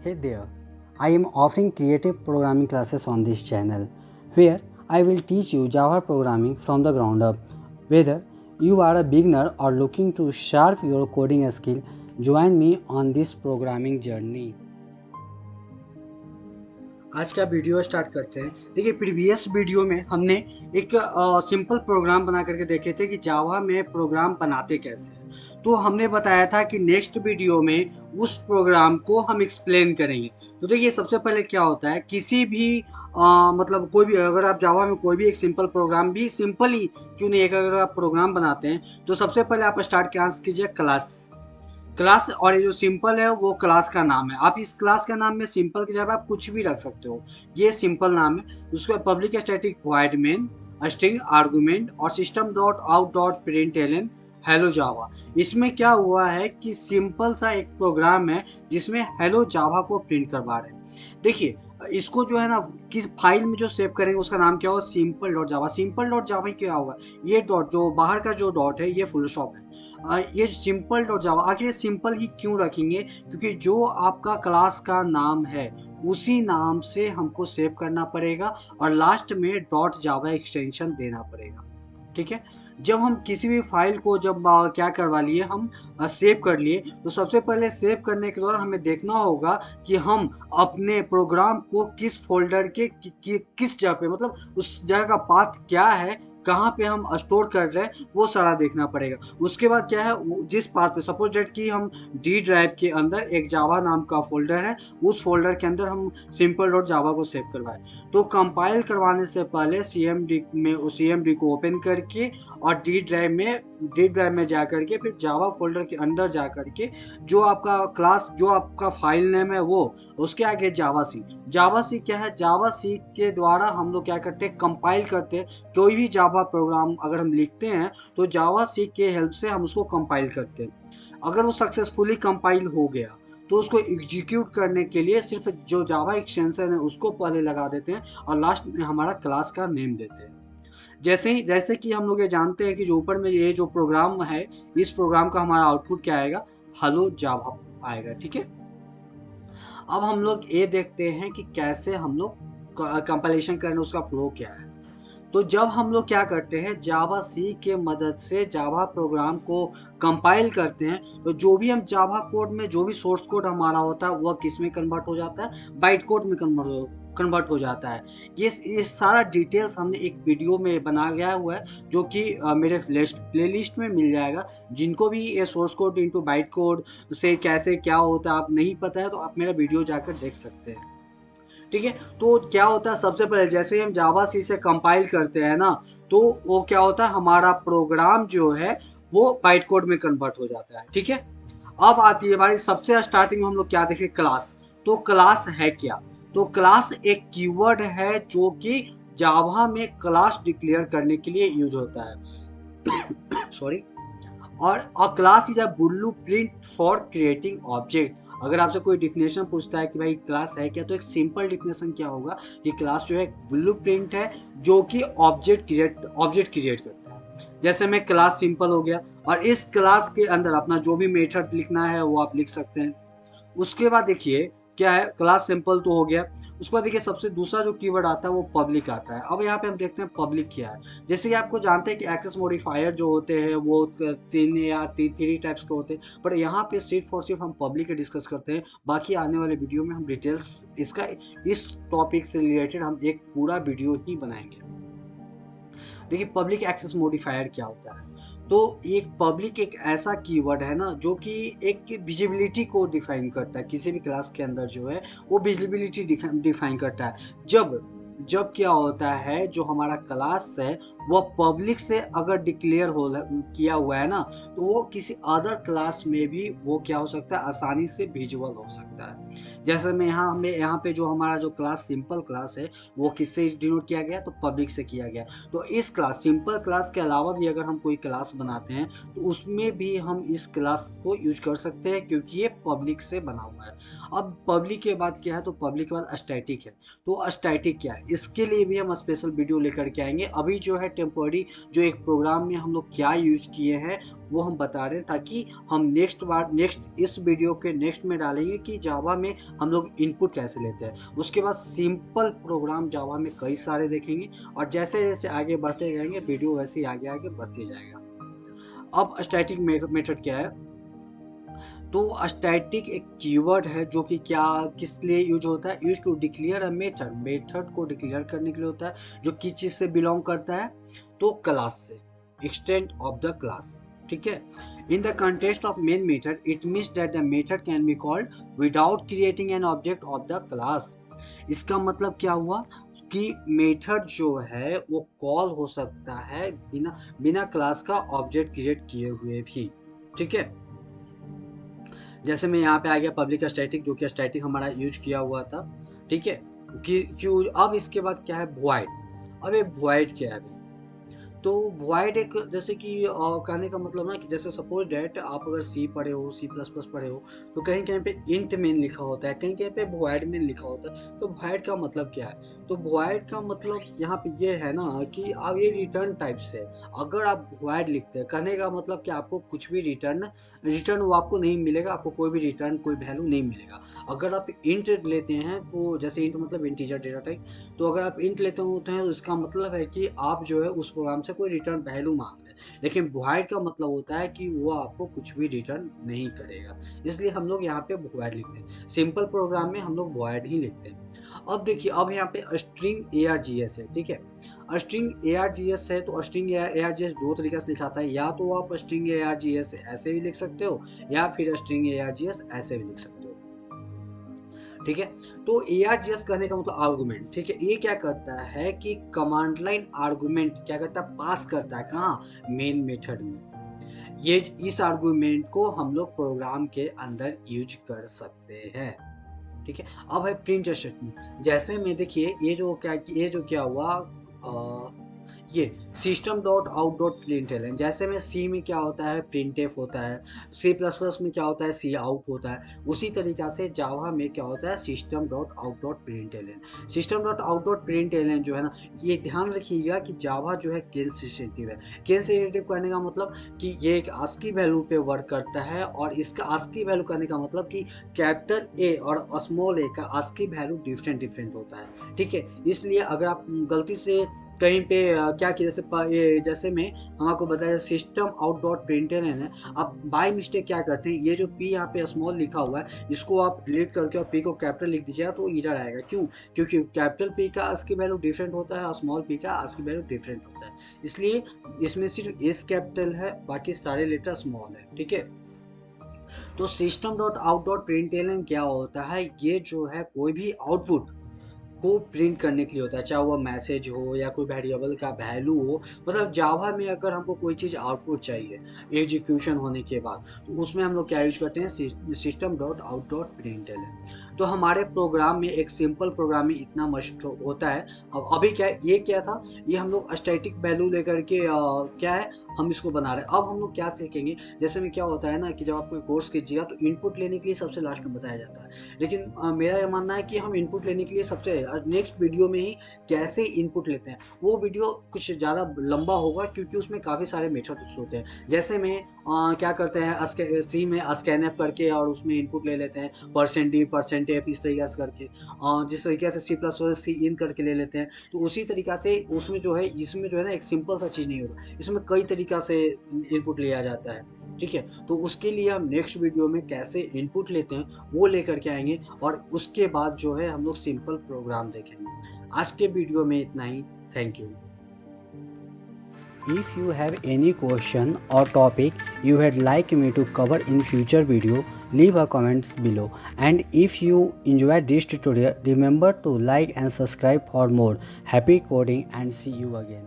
Hey there, I am offering creative programming classes on this channel where I will teach you Java programming from the ground up. Whether you are a beginner or looking to sharpen your coding skill, join me on this programming journey. आज का video start करते हैं। देखिए, previous video में हमने एक simple programme बना करके देखे थे कि जावा में प्रोग्राम बनाते कैसे हैं। तो हमने बताया था कि नेक्स्ट वीडियो में उस प्रोग्राम को हम एक्सप्लेन करेंगे। तो देखिए, सबसे पहले क्या होता है, किसी भी मतलब कोई भी, अगर आप जावा में कोई भी एक सिंपल प्रोग्राम भी सिंपल ही क्यों नहीं, एक अगर आप प्रोग्राम बनाते हैं तो सबसे पहले आप स्टार्ट क्या कीजिए, क्लास। और ये जो सिंपल है वो क्लास का नाम है। आप इस क्लास का नाम में सिंपल की जगह आप कुछ भी रख सकते हो, ये सिंपल नाम है। उसके बाद public static void main string argument और system dot out dot println hello Java. इसमें क्या हुआ है कि सिंपल सा एक प्रोग्राम है जिसमें हेलो जावा को प्रिंट करवा रहे हैं। देखिए, इसको जो है ना, किस फाइल में जो सेव करेंगे उसका नाम क्या होगा, सिंपल डॉट जावा। सिंपल डॉट जावा क्या होगा, ये डॉट जो बाहर का जो डॉट है ये फुल स्टॉप है। ये सिंपल डॉट जावा, आखिर ये सिंपल ही क्यों रखेंगे, क्योंकि जो आपका क्लास का नाम है उसी नाम से हमको सेव करना पड़ेगा और लास्ट में डॉट जावा एक्सटेंशन देना पड़ेगा। ठीक है, जब हम किसी भी फाइल को जब क्या करवा लिए, हम सेव कर लिए, तो सबसे पहले सेव करने के दौरान हमें देखना होगा कि हम अपने प्रोग्राम को किस फोल्डर के किस जगह पे, मतलब उस जगह का पाथ क्या है, कहाँ पे हम स्टोर कर रहे हैं, वो सारा देखना पड़ेगा। उसके बाद क्या है, जिस पाथ पे, सपोज डेट कि हम डी ड्राइव के अंदर एक जावा नाम का फोल्डर है, उस फोल्डर के अंदर हम सिंपल डॉट जावा को सेव करवाए, तो कंपाइल करवाने से पहले सीएमडी को ओपन करके और डी ड्राइव में जा करके फिर जावा फोल्डर के अंदर जा करके जो आपका क्लास, जो आपका फाइल नेम है वो, उसके आगे जावा सी क्या है, जावा सी के द्वारा हम लोग क्या करते हैं, कंपाइल करते हैं। कोई भी जावा प्रोग्राम अगर हम लिखते हैं तो जावा सी के हेल्प से हम उसको कंपाइल करते हैं। अगर वो सक्सेसफुली कंपाइल हो गया तो उसको एग्जीक्यूट करने के लिए सिर्फ जो जावा एक्सटेंशन है उसको पहले लगा देते हैं और लास्ट में हमारा क्लास का नेम देते हैं। जैसे कि हम लोग ये जानते हैं कि जो ऊपर में ये जो प्रोग्राम है, इस प्रोग्राम का हमारा आउटपुट क्या आएगा, हेलो जावा आएगा। ठीक है, अब हम लोग ये देखते हैं कि कैसे हम लोग कंपाइलेशन करने, उसका फ्लो क्या है। तो जब हम लोग क्या करते हैं, जावा सी के मदद से जावा प्रोग्राम को कंपाइल करते हैं, तो जो भी हम जावा कोड में जो भी सोर्स कोड हमारा होता है वह किस में कन्वर्ट हो जाता है, बाइट कोड में कन्वर्ट हो जाता है। ये सारा डिटेल्स हमने एक वीडियो में बना गया हुआ है, जो कि मेरे प्लेलिस्ट में मिल जाएगा। जिनको भी ये source code into byte code से कैसे क्या होता है आप नहीं पता है, तो आप मेरा वीडियो जाकर देख सकते हैं। ठीक है, तो क्या होता है, सबसे पहले जैसे हम जावा सी से कंपाइल करते हैं ना, तो वो क्या होता है, हमारा प्रोग्राम जो है वो बाइट कोड में कन्वर्ट हो जाता है। ठीक है, अब आती है हमारी सबसे स्टार्टिंग में हम लोग क्या देखें, क्लास। तो क्लास है क्या, तो क्लास एक कीवर्ड है जो कि जावा में क्लास डिक्लेयर करने के लिए यूज होता है। सॉरी। और अ class is a blueprint for creating object. अगर आपसे कोई डिफिनेशन पूछता है कि भाई क्लास है क्या, तो एक सिंपल डिफिनेशन क्या होगा कि क्लास जो है ब्लूप्रिंट है जो कि ऑब्जेक्ट क्रिएट करता है। जैसे में क्लास सिंपल हो गया, और इस क्लास के अंदर अपना जो भी मेथड लिखना है वो आप लिख सकते हैं। उसके बाद देखिए क्या है, क्लास सिंपल तो हो गया। उसके बाद देखिए सबसे दूसरा जो कीवर्ड आता है वो पब्लिक आता है। अब यहाँ पे हम देखते हैं पब्लिक क्या है। जैसे कि आपको जानते हैं कि एक्सेस मॉडिफायर जो होते हैं वो तीन या थ्री टाइप्स के होते हैं, पर यहाँ पे सिर्फ हम पब्लिक डिस्कस करते हैं। बाकी आने वाले वीडियो में हम डिटेल्स इसका, इस टॉपिक से रिलेटेड हम एक पूरा वीडियो ही बनाएंगे। देखिए, पब्लिक एक्सेस मॉडिफायर क्या होता है, तो एक पब्लिक एक ऐसा कीवर्ड है ना जो कि एक विजिबिलिटी को डिफाइन करता है। किसी भी क्लास के अंदर जो है वो विजिबिलिटी डिफाइन करता है। जब क्या होता है, जो हमारा क्लास है वो पब्लिक से अगर डिक्लेयर हो किया हुआ है ना, तो वो किसी अदर क्लास में भी वो क्या हो सकता है, आसानी से विजुअल हो सकता है। जैसे में यहाँ पे जो हमारा जो क्लास सिंपल क्लास है वो किससे डिनोट किया गया, तो पब्लिक से किया गया। तो इस क्लास सिंपल क्लास के अलावा भी अगर हम कोई क्लास बनाते हैं तो उसमें भी हम इस क्लास को यूज कर सकते हैं, क्योंकि ये पब्लिक से बना हुआ है। अब पब्लिक के बाद क्या है, तो पब्लिक के बाद स्टैटिक है। तो स्टैटिक क्या है, इसके लिए भी हम स्पेशल वीडियो लेकर के आएंगे। अभी जो है टेम्पररी जो एक प्रोग्राम में हम लोग क्या यूज किए हैं वो हम बता रहे हैं, ताकि हम नेक्स्ट इस वीडियो के नेक्स्ट में डालेंगे कि जावा में हम लोग इनपुट कैसे लेते हैं। उसके बाद सिंपल प्रोग्राम जावा में कई सारे देखेंगे और जैसे जैसे आगे बढ़ते जाएंगे वीडियो वैसे ही आगे आगे बढ़ते जाएगा। अब स्टैटिक मेथड क्या है, तो स्टैटिक एक कीवर्ड है जो कि क्या किस लिए यूज होता है, use to declare a method, method को डिक्लेयर करने के लिए होता है जो किस चीज से बिलोंग करता है, तो क्लास से, एक्सटेंट ऑफ द क्लास, ठीक है। In the context of main method it means that the method can be called without creating an object of the class. इसका मतलब क्या हुआ कि मेथड जो है वो कॉल हो सकता है बिना क्लास का ऑब्जेक्ट क्रिएट किए हुए भी, ठीक है। जैसे मैं यहाँ पे आ गया पब्लिक स्टैटिक, जो कि स्टैटिक हमारा यूज किया हुआ था, ठीक है। कि क्यों, अब इसके बाद क्या है वॉइड। अब ये वॉइड क्या है, तो वॉइड एक जैसे कि कहने का मतलब है कि जैसे सपोज डेट आप अगर सी पढ़े हो, सी प्लस प्लस पढ़े हो, तो कहीं कहीं पे इंट मेन लिखा होता है, कहीं कहीं पे वॉइड मेन लिखा होता है। तो वॉइड का मतलब क्या है, तो वॉइड का मतलब यहाँ पे ये है ना कि आप ये रिटर्न टाइप से, अगर आप वॉइड लिखते हैं कहने का मतलब कि आपको कुछ भी रिटर्न वो आपको नहीं मिलेगा, आपको कोई भी रिटर्न कोई वैल्यू नहीं मिलेगा। अगर आप इंट लेते हैं तो जैसे इंट मतलब इंटीजर डेटा टाइप, तो अगर आप इंट लेते होते हैं तो इसका मतलब है कि आप जो है उस प्रोग्राम से कोई रिटर्न वैल्यू मांग रहे हैं। लेकिन वॉइड का मतलब होता है कि वो आपको कुछ भी रिटर्न नहीं करेगा, इसलिए हम लोग यहाँ पे वॉइड लिखते हैं। सिंपल प्रोग्राम में हम लोग वॉइड ही लिखते हैं। अब देखिए, अब यहाँ पे स्ट्रिंग args है, ठीक है। स्ट्रिंग args है तो स्ट्रिंग args दो तरीके से लिखाता है, या तो आप स्ट्रिंग args ऐसे भी लिख सकते हो या फिर स्ट्रिंग args ऐसे भी लिख सकते हो, ठीक है। तो args कहने का मतलब आर्गुमेंट, ठीक है। ये क्या करता है कि कमांड लाइन आर्गुमेंट क्या करता है, पास करता है कहाँ, मेन मेथड में। ये इस आर्गुमेंट को हम लोग प्रोग्राम के अंदर यूज कर सकते हैं, ठीक है। अब है प्रिंट स्टेटमेंट। जैसे में देखिए ये जो क्या हुआ, ये system dot out dot println, जैसे में सी में क्या होता है प्रिंट एफ होता है, सी प्लस प्लस में क्या होता है सी आउट होता है, उसी तरीका से जावा में क्या होता है system dot out dot println. System dot out dot println जो है ना, ये ध्यान रखिएगा कि जावा जो है केस सेंसिटिव है। केस सेंसिटिव करने का मतलब कि ये एक आस्की वैल्यू पे वर्क करता है, और इसका आस्की वैल्यू करने का मतलब कि कैपिटल ए और स्मॉल ए का आस्की वैल्यू डिफरेंट होता है, ठीक है। इसलिए अगर आप गलती से कहीं पे क्या किया, जैसे में हम आपको बताया सिस्टम आउट डॉट प्रिंटलन है, आप बाय मिस्टेक क्या करते हैं, ये जो पी यहाँ पे स्मॉल लिखा हुआ है इसको आप डिलीट करके और पी को कैपिटल लिख दीजिएगा तो एरर आएगा। क्यों, क्योंकि कैपिटल पी का आस्की वैल्यू डिफरेंट होता है और स्मॉल पी का आस्की वैल्यू डिफरेंट होता है, इसलिए इसमें सिर्फ एस कैपिटल है, बाकी सारे लेटर स्मॉल है, ठीक है। तो system dot out dot println क्या होता है, ये जो है कोई भी आउटपुट को प्रिंट करने के लिए होता है, चाहे वो मैसेज हो या कोई वेरिएबल का वैल्यू हो। मतलब जावा में अगर हमको कोई चीज़ आउटपुट चाहिए एग्जीक्यूशन होने के बाद, तो उसमें हम लोग क्या यूज करते हैं, system dot out dot println. तो हमारे प्रोग्राम में, एक सिंपल प्रोग्राम में इतना मस्ट होता है। अब अभी क्या है, ये क्या था, ये हम लोग स्टैटिक वैल्यू लेकर के क्या है हम इसको बना रहे हैं। अब हम लोग क्या सीखेंगे, जैसे में क्या होता है ना कि जब आप कोई कोर्स कीजिएगा तो इनपुट लेने के लिए सबसे लास्ट में बताया जाता है, लेकिन मेरा ये मानना है कि हम इनपुट लेने के लिए सबसे नेक्स्ट वीडियो में ही कैसे इनपुट लेते हैं, वो वीडियो कुछ ज़्यादा लंबा होगा क्योंकि उसमें काफ़ी सारे मेथड्स होते हैं। जैसे में क्या करते हैं सी में स्कैनएफ करके और उसमें इनपुट ले लेते हैं %d %f इस तरीके से करके, जिस तरीके से सी प्लस सी इन करके ले लेते हैं। तो उसी तरीका से उसमें जो है, इसमें जो है ना एक सिंपल सा चीज़ नहीं होगा, इसमें कई तरीका से इनपुट लिया जाता है, ठीक है। तो उसके लिए हम नेक्स्ट वीडियो में कैसे इनपुट लेते हैं वो लेकर के आएंगे, और उसके बाद जो है हम लोग सिंपल प्रोग्राम देखेंगे। आज के वीडियो में इतना ही, thank you. If you have any question or topic you would like me to cover in future video, leave a comments below. And if you enjoyed this tutorial, remember to like and subscribe for more. Happy coding and see you again.